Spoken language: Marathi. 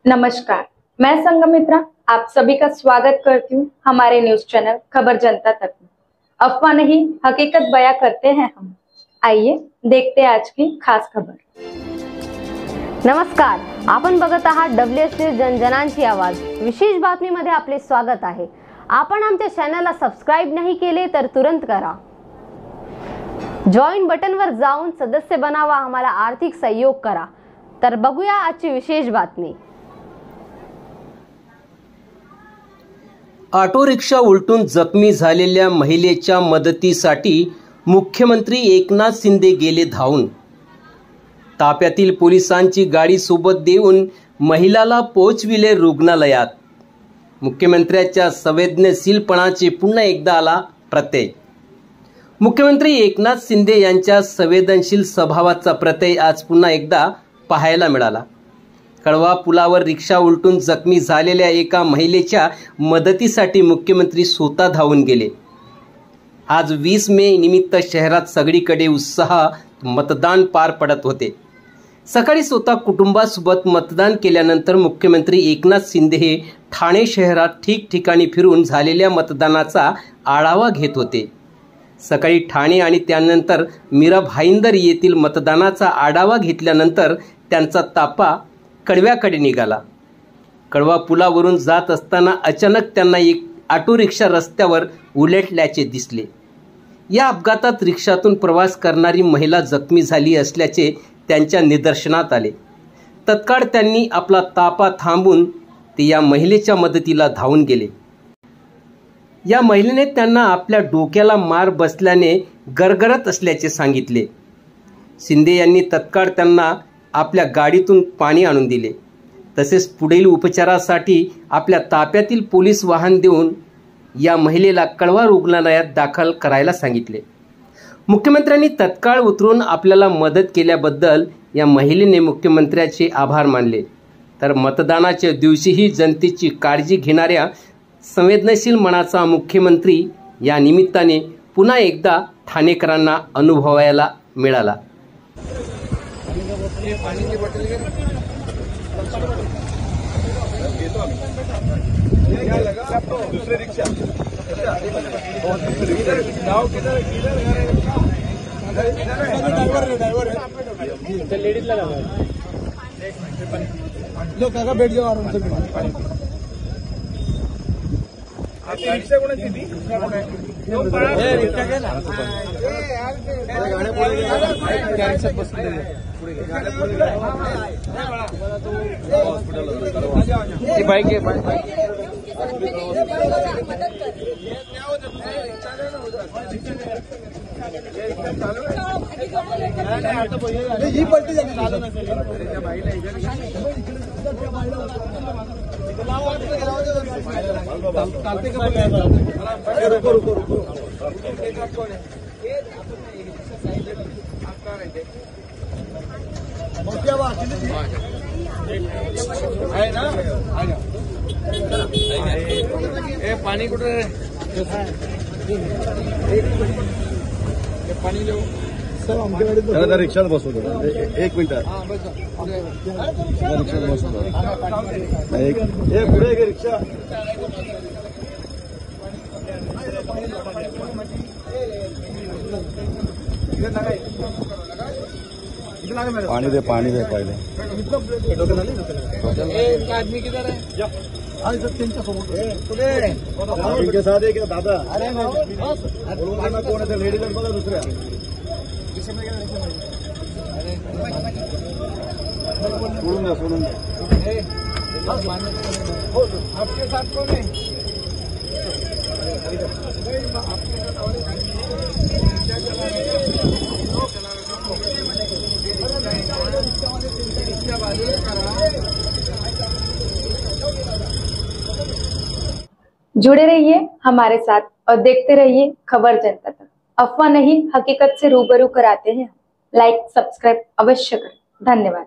नमस्कार, मैं संगमित्रा आप सभी का स्वागत करती हूँ हमारे न्यूज चैनल खबर जनता तक में। अफवाह नहीं हकीकत बयां करते हैं हम। आइए देखते हैं आज की खास खबर। नमस्कार, आपण बघत आहात WS न्यूज जनजनांची आवाज। विशेष बातमीमध्ये आपले स्वागत आहे। आपण आमच्या चॅनलला सबस्क्राइब नाही केले तर तुरंत करा। जॉइन बटनवर जाऊन सदस्य बनावा, आम्हाला आर्थिक सहयोग करा। तर बघूया आजची विशेष बातमी। ऑटो रिक्षा उलटून जखमी झालेल्या महिलेच्या मदतीसाठी मुख्यमंत्री एकनाथ शिंदे गेले धावून। ताप्यातील पोलिसांची गाडी सोबत देऊन महिलाला पोहोचविले रुग्णालयात। मुख्यमंत्र्यांच्या संवेदनशीलपणाचे पुन्हा एकदा आला प्रत्यय। मुख्यमंत्री एकनाथ शिंदे यांच्या संवेदनशील स्वभावाचा प्रत्यय आज पुन्हा एकदा पाहायला मिळाला। कळवा पुलावर रिक्षा उलटून जखमी झालेल्या एका महिलेच्या मदतीसाठी मुख्यमंत्री स्वतः धावून गेले। आज 20 मे निमित्त शहरात सगळीकडे उत्साहात मतदान पार पडत होते। सकाळी स्वतः कुटुंबासोबत मतदान केल्यानंतर मुख्यमंत्री एकनाथ शिंदे हे ठाणे शहरात ठिकठिकाणी फिरून झालेल्या मतदानाचा आढावा घेत होते। सकाळी ठाणे आणि त्यानंतर मीरा भाईंदर येथील मतदानाचा आढावा घेतल्यानंतर त्यांचा ताफा कळव्याकडे निघाला। कळवा पुलावरून जात असताना अचानक त्यांना एक ऑटो रिक्षा रस्त्यावर उलटल्याचे दिसले। या अपघातात रिक्षातून प्रवास करणारी महिला जखमी झाली असल्याचे त्यांच्या निदर्शनात आले। तत्काळ त्यांनी आपला ताफा थांबवून ते या महिलेच्या मदतीला धावून गेले। या महिलेने त्यांना आपल्या डोक्याला मार बसल्याने गरगरत असल्याचे सांगितले। शिंदे यांनी तत्काळ त्यांना आपल्या गाडीतून पाणी आणून दिले। तसेच पुढील उपचारासाठी आपल्या ताफ्यातील पोलीस वाहन देऊन या महिलेला कळवा रुग्णालयात दाखल करायला सांगितले। मुख्यमंत्र्यांनी तत्काळ उतरून आपल्याला मदत केल्याबद्दल या महिलेने मुख्यमंत्र्यांचे आभार मानले। तर मतदानाच्या दिवशीही जनतेची काळजी घेणाऱ्या संवेदनशील मनाचा मुख्यमंत्री या निमित्ताने पुन्हा एकदा ठाणेकरांना अनुभवायला मिळाला। पानी की बोतल दूसरे रिक्शा लेडीज लगा लो काका बैठ जाओ आराम से। रिक्षा कोणाची ती रिक्षा घे ना गाड्या पुढे बाइक है ही पलटी रुको रुको रुको है ना ए पानी कुठे पाणी लो सर आमच्या गाडीत रिक्षात बसवतो। एक मिनिट रिक्षात बसवतो। पुढे रिक्षा पानी दे पहले। आदमी किधर है? इनके साथ है क्या दादा? अरे कौन है? लेडीज बघा दुसऱ्या सोडून द्या। आपके साथ कौन है? जुड़े रहिए हमारे साथ और देखते रहिए खबर जनता तक। अफवाह नहीं हकीकत से रूबरू कराते हैं। लाइक सब्सक्राइब अवश्य करें। धन्यवाद।